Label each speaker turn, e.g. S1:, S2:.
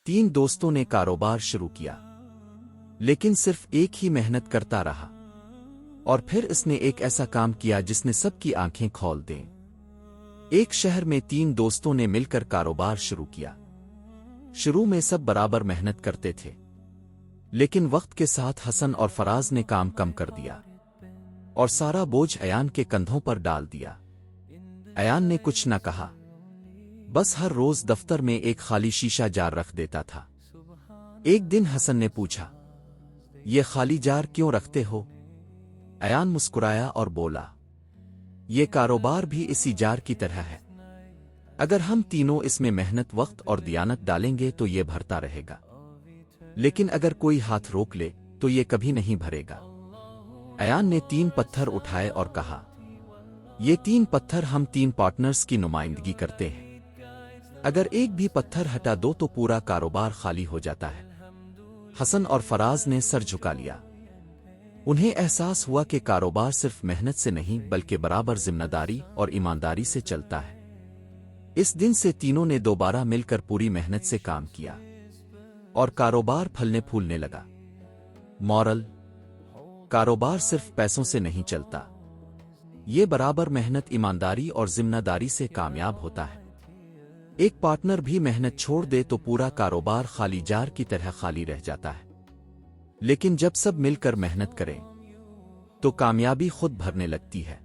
S1: تین دوستوں نے کاروبار شروع کیا، لیکن صرف ایک ہی محنت کرتا رہا، اور پھر اس نے ایک ایسا کام کیا جس نے سب کی آنکھیں کھول دیں۔ ایک شہر میں تین دوستوں نے مل کر کاروبار شروع کیا۔ شروع میں سب برابر محنت کرتے تھے، لیکن وقت کے ساتھ حسن اور فراز نے کام کم کر دیا اور سارا بوجھ ایان کے کندھوں پر ڈال دیا۔ ایان نے کچھ نہ کہا، بس ہر روز دفتر میں ایک خالی شیشہ جار رکھ دیتا تھا۔ ایک دن حسن نے پوچھا، یہ خالی جار کیوں رکھتے ہو؟ ایان مسکرایا اور بولا، یہ کاروبار بھی اسی جار کی طرح ہے، اگر ہم تینوں اس میں محنت، وقت اور دیانت ڈالیں گے تو یہ بھرتا رہے گا، لیکن اگر کوئی ہاتھ روک لے تو یہ کبھی نہیں بھرے گا۔ ایان نے تین پتھر اٹھائے اور کہا، یہ تین پتھر ہم تین پارٹنرز کی نمائندگی کرتے ہیں، اگر ایک بھی پتھر ہٹا دو تو پورا کاروبار خالی ہو جاتا ہے۔ حسن اور فراز نے سر جھکا لیا۔ انہیں احساس ہوا کہ کاروبار صرف محنت سے نہیں بلکہ برابر ذمہ داری اور ایمانداری سے چلتا ہے۔ اس دن سے تینوں نے دوبارہ مل کر پوری محنت سے کام کیا اور کاروبار پھلنے پھولنے لگا۔ مورل: کاروبار صرف پیسوں سے نہیں چلتا، یہ برابر محنت، ایمانداری اور ذمہ داری سے کامیاب ہوتا ہے۔ ایک پارٹنر بھی محنت چھوڑ دے تو پورا کاروبار خالی جار کی طرح خالی رہ جاتا ہے، لیکن جب سب مل کر محنت کریں تو کامیابی خود بھرنے لگتی ہے۔